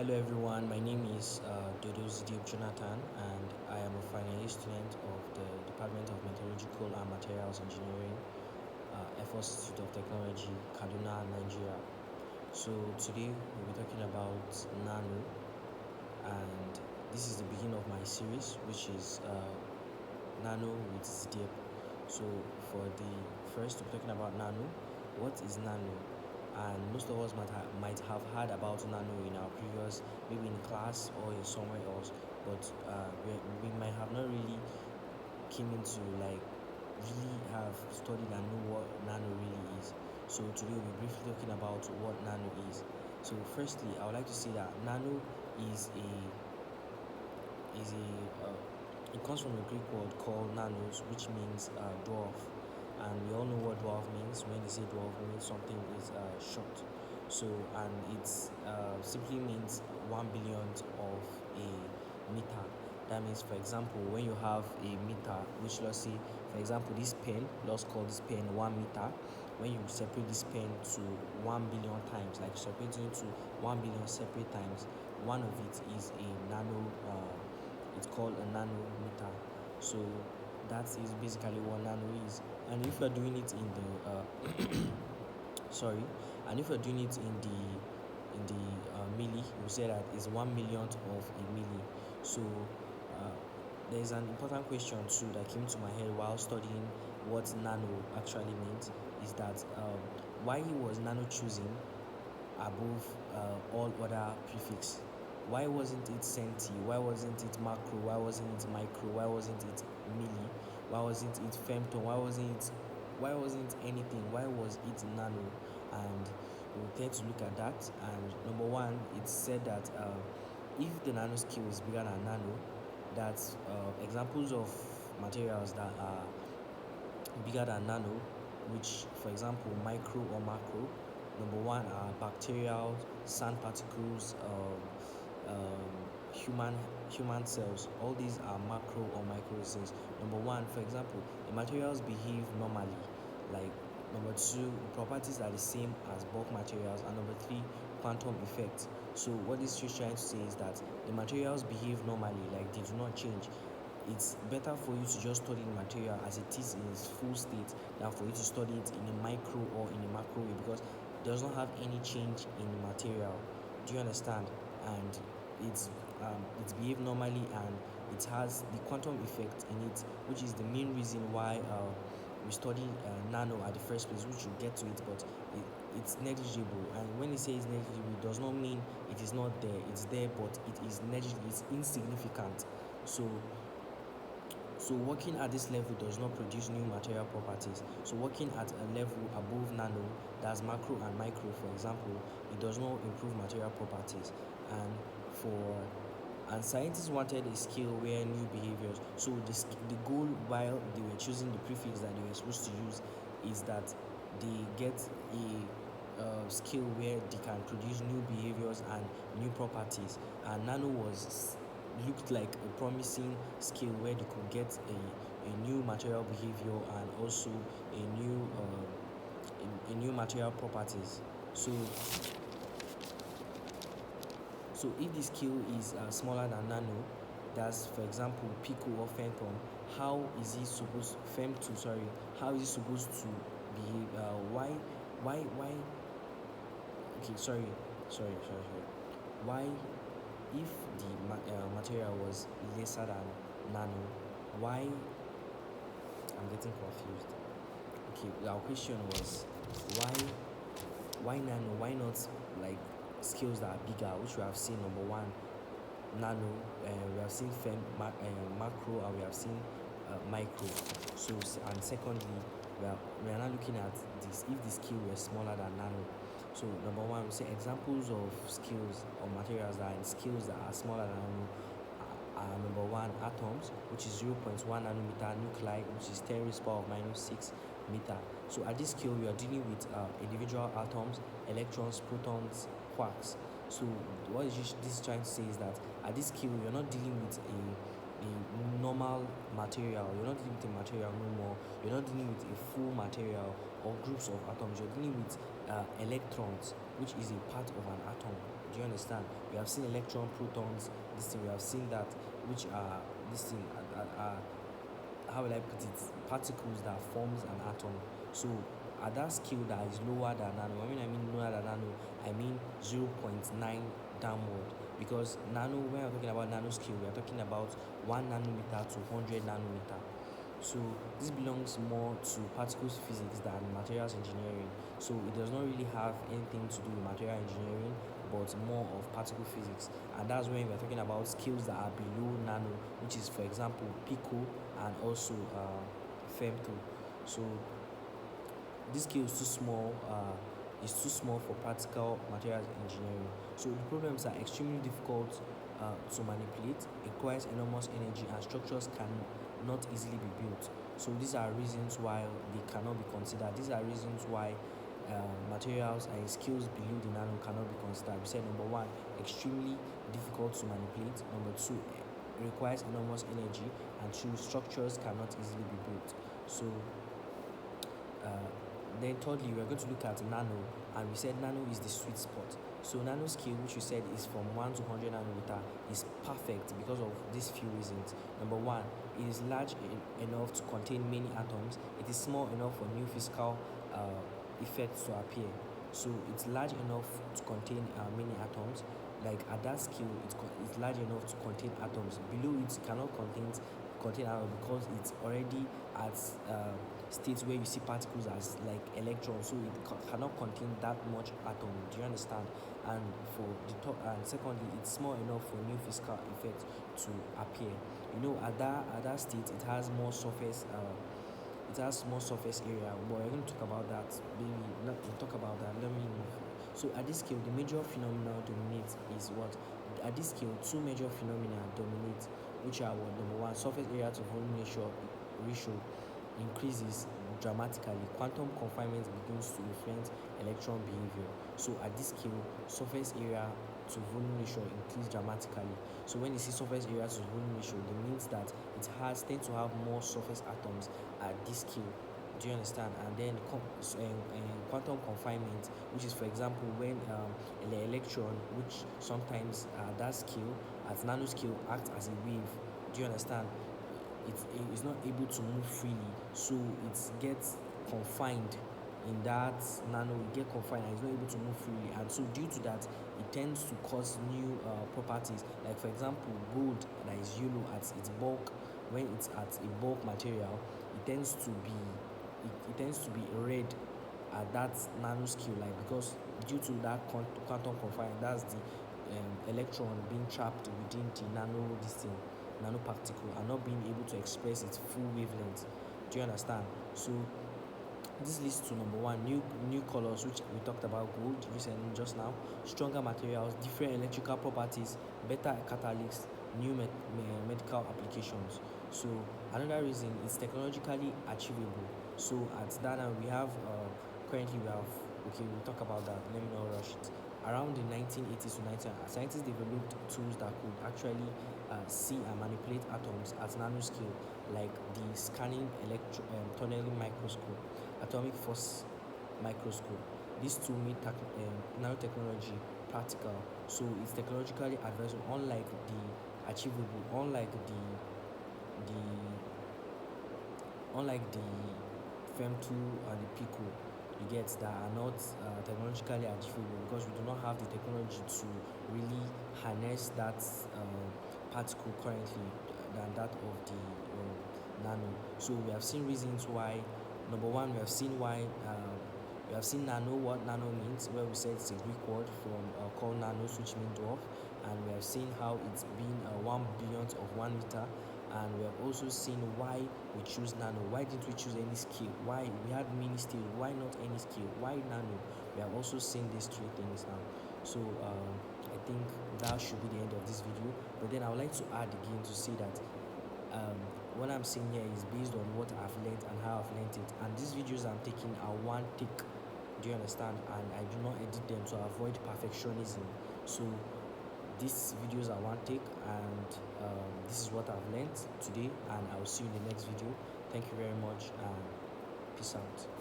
Hello everyone, my name is Zidyep Jonathan, and I am a final year student of the Department of Metallurgical and Materials Engineering, Air Force Institute of Technology, Kaduna, Nigeria. So today we'll be talking about Nano, and this is the beginning of my series, which is Nano with Zidyep. So for the first, we're talking about Nano. What is Nano? And most of us might have heard about Nano in our previous, maybe in class or in somewhere else, but we might have not really came into really have studied and know what Nano really is. So today we'll be briefly talking about what Nano is. So firstly, I would like to say that Nano is it comes from a Greek word called nanos, which means dwarf. And we all know what dwarf means. When they say dwarf, it means something is short. So, and it simply means 1 billionth of a meter. That means, for example, when you have a meter, which let's say, for example, this pen, let's call this pen 1 meter. When you separate this pen to 1 billion times, like separate it into 1 billion separate times, one of it is a nano. It's called a nanometer. So that is basically what nano is. And if you're doing it in the sorry, and if you're doing it in the milli, we say that is 1 millionth of a milli. So there's an important question too that came to my head while studying what nano actually means. Is that why was nano choosing above all other prefix? Why wasn't it centi? Why wasn't it macro? Why wasn't it micro? Why wasn't it milli? Why wasn't it femton? Why wasn't anything? Why was it nano? And we'll tend to look at that. And number one, it's said that if the nano scale is bigger than nano, that's examples of materials that are bigger than nano, which for example micro or macro. Number one are bacterial, sand particles, human cells. All these are macro or micro cells. Number one, for example, the materials behave normally. Like number two, properties are the same as bulk materials, and number three, quantum effect. So what this is trying to say is that the materials behave normally, like they do not change. It's better for you to just study the material as it is in its full state than for you to study it in a micro or in a macro way, because it does not have any change in the material. Do you understand? And it's behaved normally, and it has the quantum effect in it, which is the main reason why we study nano at the first place, which we'll get to it, but it's negligible. And when it says negligible, it does not mean it is not there. It's there, but it is negligible. It's insignificant. So working at this level does not produce new material properties. So working at a level above nano, that's macro and micro, for example, it does not improve material properties. And for and scientists wanted a scale where new behaviors. So the goal while they were choosing the prefix that they were supposed to use is that they get a scale where they can produce new behaviors and new properties. And nano was looked like a promising scale where they could get a new material behavior and also a new material properties. So if the scale is smaller than nano, that's for example pico or femton, how is it supposed femto sorry how is it supposed to behave? Why okay sorry why, if the material was lesser than nano, why, I'm getting confused. Okay, our question was why nano? Why not like scales that are bigger, which we have seen? Number one, nano, we have seen macro, and we have seen micro. So and secondly, we are now looking at this if the scale were smaller than nano. So number one, we say examples of scales or materials that are in scales that are smaller than nano are number one, atoms, which is 0.1 nanometer, nuclei, which is 10 raised power of minus 6 meter. So at this scale, we are dealing with individual atoms, electrons, protons, quarks. So what this is trying to say is that at this scale, you're not dealing with a normal material. You're not dealing with a material no more. You're not dealing with a full material or groups of atoms. You're dealing with electrons, which is a part of an atom. Do you understand? We have seen electron, protons, this thing. We have seen that, which are this thing are how will I put it? Particles that forms an atom. So at that scale that is lower than nano, I mean lower than nano, I mean 0.9 downward. Because nano, when we're talking about nano scale, we are talking about 1 nanometer to 100 nanometer. So this belongs more to particles physics than materials engineering. So it does not really have anything to do with material engineering, but more of particle physics. And that's when we're talking about scales that are below nano, which is, for example, pico and also femto. So this scale is too small. Is too small for practical materials engineering. So the problems are extremely difficult to manipulate, requires enormous energy, and structures can not easily be built. So these are reasons why they cannot be considered. These are reasons why materials and skills below the nano cannot be considered. We said number one, extremely difficult to manipulate. Number two, requires enormous energy, and two, structures cannot easily be built. So uh, then thirdly, we're going to look at nano, and we said nano is the sweet spot. So nano scale, which we said is from 1 to 100 nanometer, is perfect because of these few reasons. Number one, it is large enough to contain many atoms. It is small enough for new physical effects to appear. So it's large enough to contain many atoms. Like at that scale, it's large enough to contain atoms. Below it cannot contain atoms because it's already at states where you see particles as like electrons, so it cannot contain that much atom. Do you understand? And for the top, and secondly, it's small enough for new physical effects to appear. At that state, it has more surface. It has more surface area, but we're going to talk about that. Maybe let me talk about that. Let me. So at this scale, the major phenomena dominates is what? At this scale, two major phenomena dominate, which are what? Number one, surface area to volume ratio increases dramatically. Quantum confinement begins to influence electron behavior. So at this scale, surface area to volume ratio increase dramatically. So when you see surface area to volume ratio, it means that it tends to have more surface atoms at this scale. Do you understand? And then quantum confinement, which is, for example, when the electron, which sometimes at that scale, at nanoscale, acts as a wave. Do you understand? It's not able to move freely, so it gets confined in that nano. It get confined and it's not able to move freely, and so due to that, it tends to cause new properties. Like for example, gold that is yellow at its bulk, when it's at a bulk material, it tends to be red at that nano scale, like because due to that quantum confinement, that's the electron being trapped within the nanoparticle and not being able to express its full wavelength. Do you understand? So this leads to number one, new colors, which we talked about gold recently just now, stronger materials, different electrical properties, better catalysts, new medical applications. So another reason is technologically achievable. So at Dana we have currently we have okay, we'll talk about that. Let me not rush it. Around the 1980s to 19, scientists developed tools that could actually see and manipulate atoms at nanoscale, like the scanning tunneling microscope, atomic force microscope. These two made nanotechnology practical, so it's technologically advanced. The unlike the femto and the pico, you get, that are not technologically achievable because we do not have the technology to really harness that particle currently than that of the nano. So we have seen reasons why. Number one, we have seen nano, what nano means, where we said it's a Greek word from called nanos, which means dwarf, and we have seen how it's been 1 billionth of 1 meter. And we have also seen why we choose nano. Why didn't we choose any scale? Why we had mini scale? Why not any scale? Why nano? We have also seen these three things now. So I think that should be the end of this video. But then I would like to add again to say that what I'm saying here is based on what I've learned and how I've learned it. And these videos I'm taking are one take. Do you understand? And I do not edit them to avoid perfectionism. So these videos are one take, and this is what I've learned today, and I'll see you in the next video. Thank you very much, and peace out.